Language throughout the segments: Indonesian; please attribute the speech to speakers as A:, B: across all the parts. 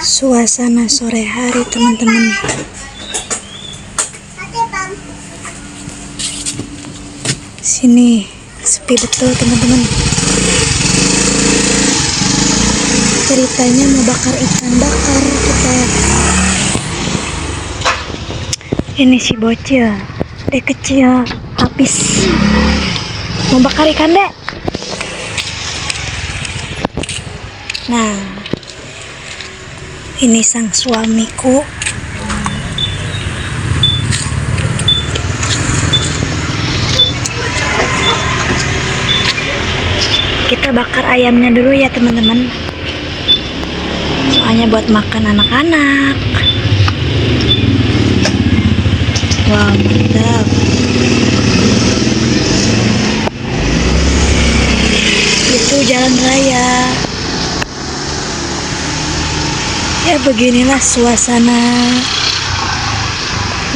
A: Suasana sore hari, teman-teman. Sini sepi betul, teman-teman. Ceritanya mau bakar ikan bakar kita. Ini si bocil, dek kecil, habis mau bakar ikan, dek. Nah, ini sang suamiku. Kita bakar ayamnya dulu ya, teman-teman. Soalnya buat makan anak-anak. Wow, mantap. Itu jalan raya. Ya beginilah suasana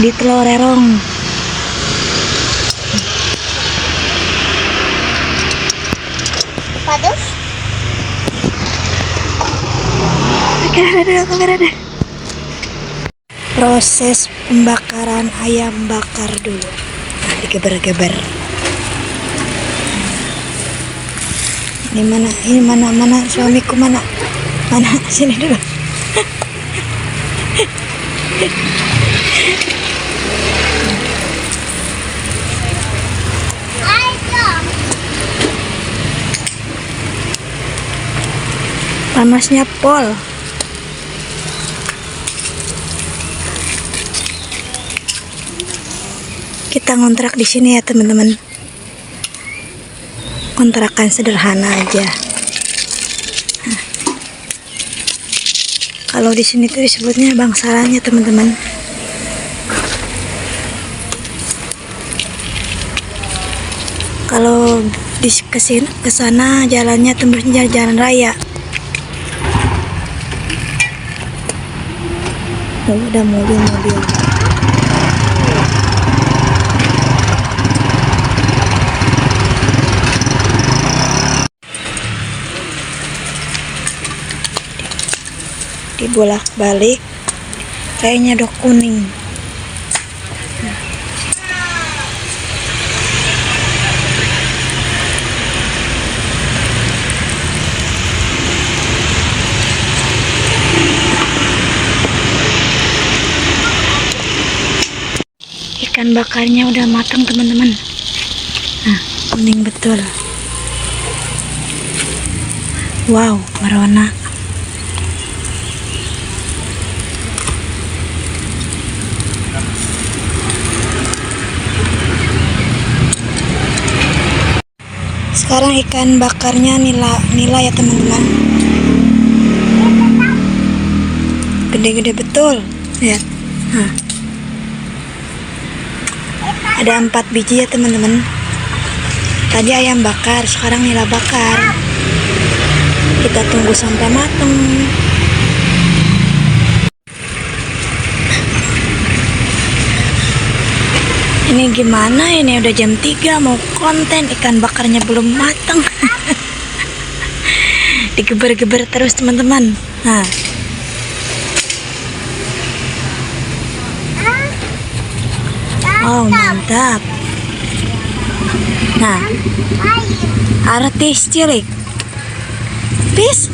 A: di Telorerong.
B: Panas?
A: Kamera deh. Proses pembakaran ayam bakar dulu. Nah, digeber-geber. Ini mana suamiku mana? Mana? Sini dulu. Panasnya pol. Kita ngontrak di sini ya, teman-teman. Kontrakan sederhana aja. Nah, kalau di sini tuh disebutnya bangsalannya, teman-teman. Kalau di ke sana jalannya tembusnya jalan raya. Oh, ada mobil-mobil. Dibolak-balik, kayaknya udah kuning. Ikan bakarnya udah matang, teman-teman. Nah, kuning betul. Wow, merona. Sekarang ikan bakarnya nila ya, teman-teman. Gede-gede betul. Lihat. Nah. Ada 4 biji ya, teman-teman. Tadi ayam bakar, sekarang nila bakar. Kita tunggu sampai matang. Ini gimana ini, udah jam 3 mau konten, ikan bakarnya belum matang. Digeber-geber terus, teman-teman. Nah, oh mantap. Nah, artis cilik. Habis.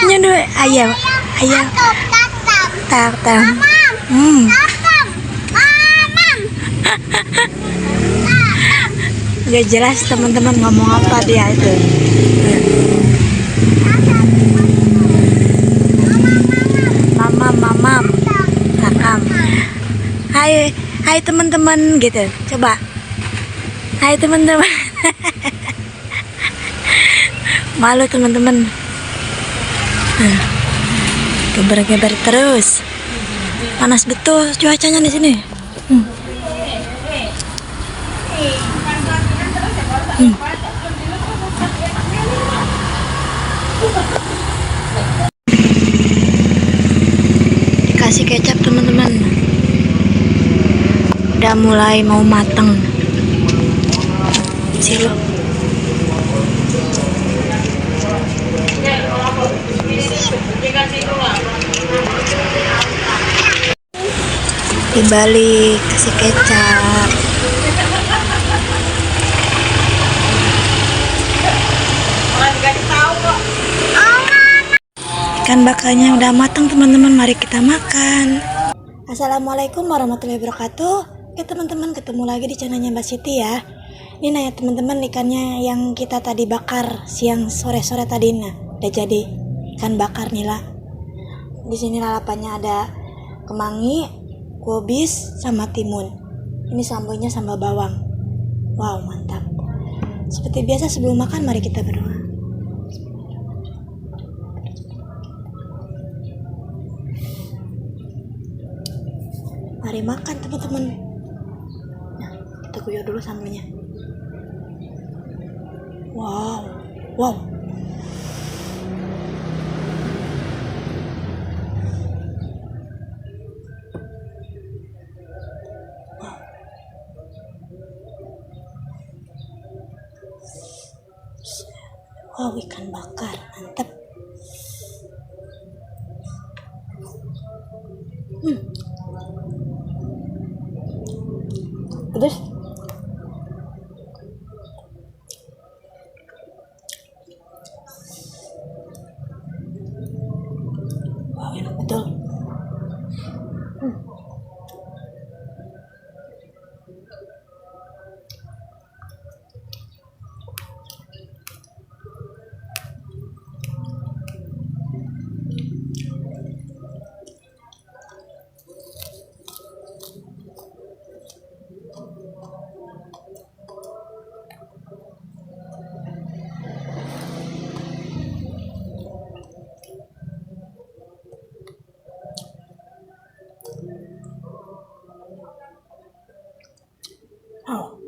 A: Nyodo ayam. Tak. Gak jelas, teman-teman, ngomong apa dia itu. Mamam. Takam. Hai teman-teman gitu. Coba. Hai teman-teman. Malu, teman-teman. Geber-geber terus. Panas betul cuacanya di sini. Dikasih kecap, teman-teman. Udah mulai mau matang. Silo. balik, kasih kecap. Ikan bakarnya udah matang teman-teman, mari kita makan. Assalamualaikum warahmatullahi wabarakatuh. Oke teman-teman, ketemu lagi di channelnya Mbak Siti ya. Ini nah ya teman-teman, ikannya yang kita tadi bakar siang sore-sore tadi, nah udah jadi ikan bakar nih lah. Di sini lalapannya ada kemangi, kubis, sama timun. Ini sambelnya sambal bawang. Wow, mantap. Seperti biasa sebelum makan mari kita berdoa. Mari makan teman-teman. Nah, kita guyur dulu sambelnya. Wow, wow. Wow, ikan bakar, mantap. Pedas. Wow, enak betul. Wow.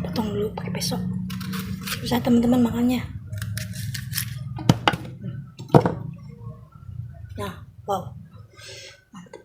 A: Potong dulu pakai pisau. Susah teman-teman makannya. Nah, wow. Mantap.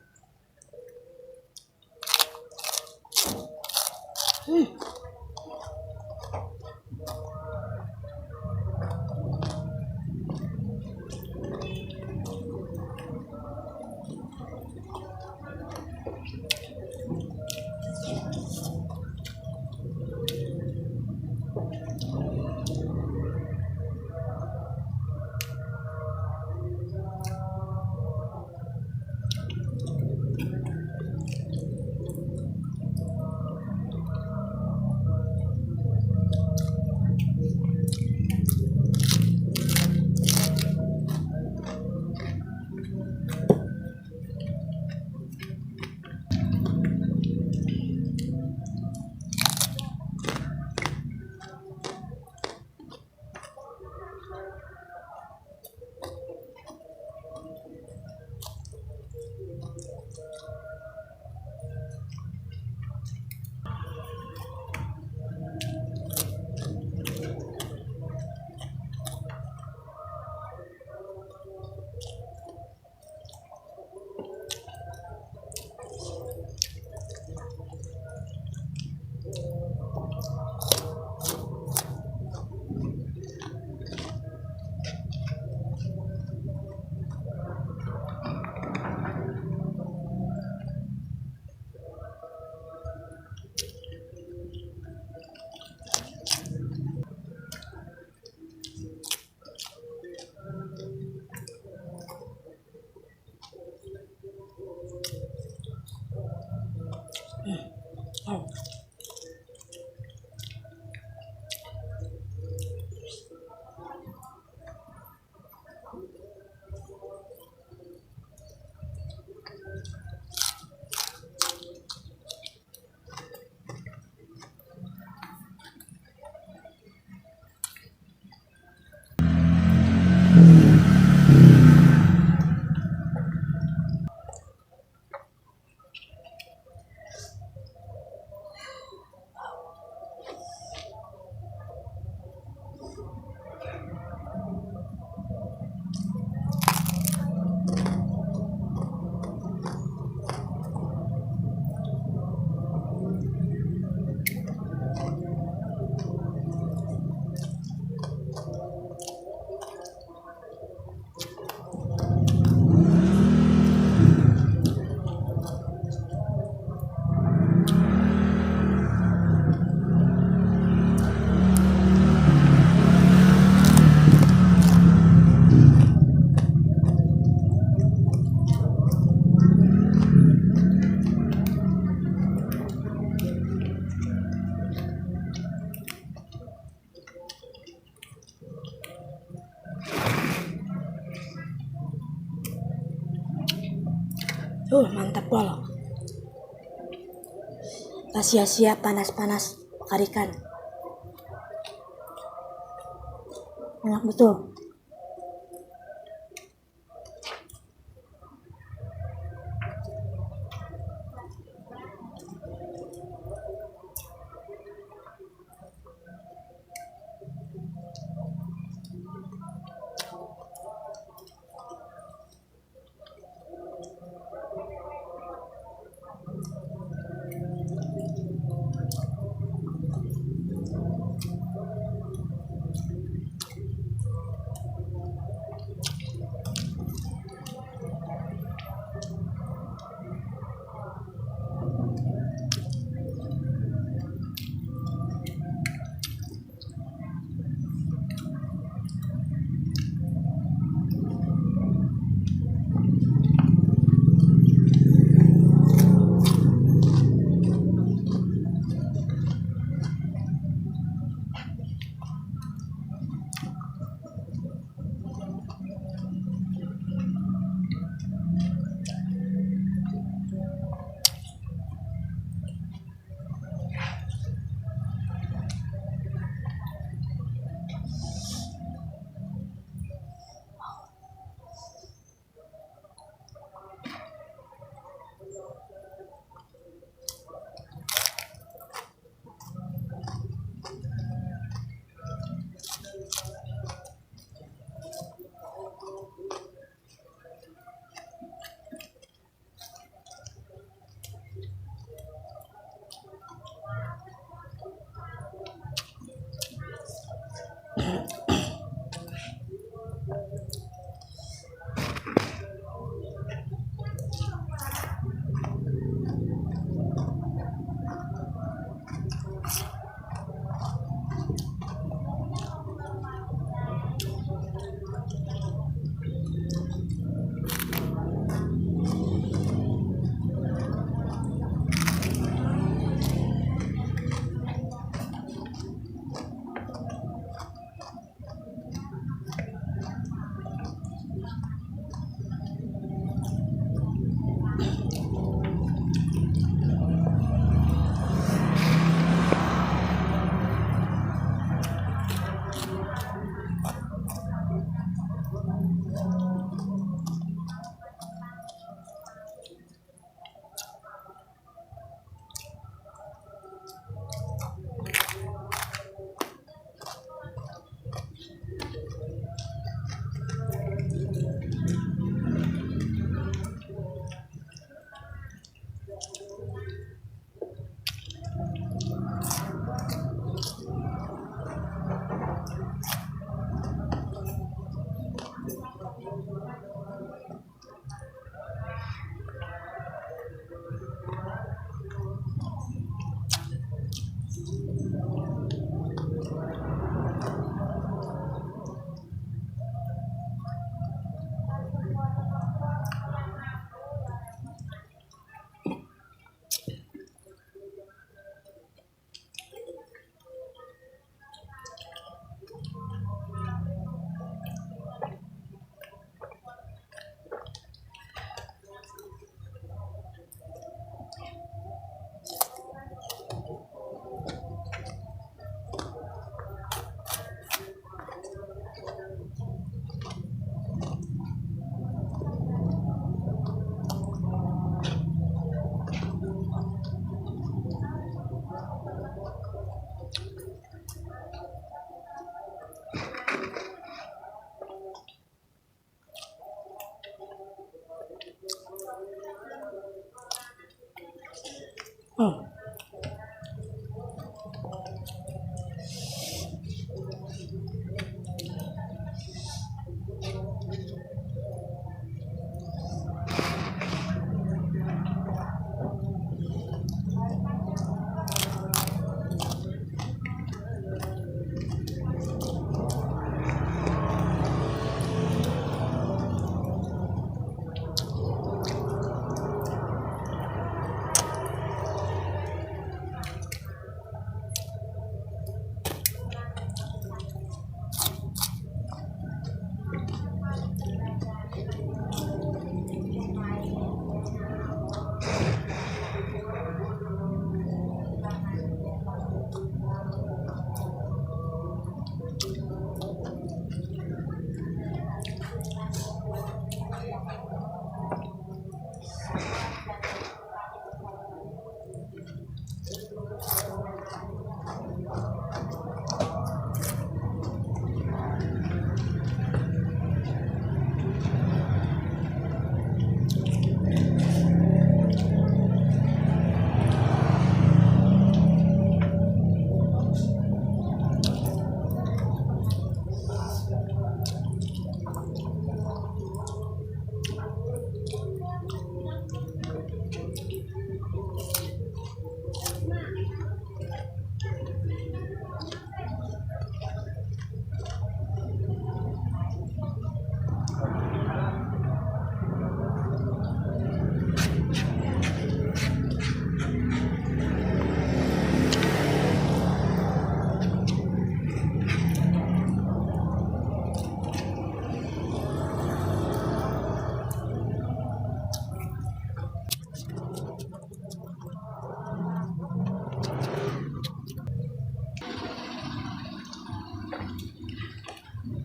A: Oh. Mantap pol. Tak sia-sia panas-panas bakar ikan. Enak betul.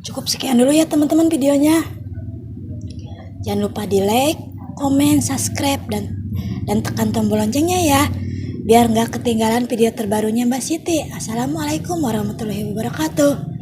A: Cukup sekian dulu ya teman-teman videonya. Jangan lupa di like, komen, subscribe, dan tekan tombol loncengnya ya, biar nggak ketinggalan video terbarunya Mbak Siti. Assalamualaikum warahmatullahi wabarakatuh.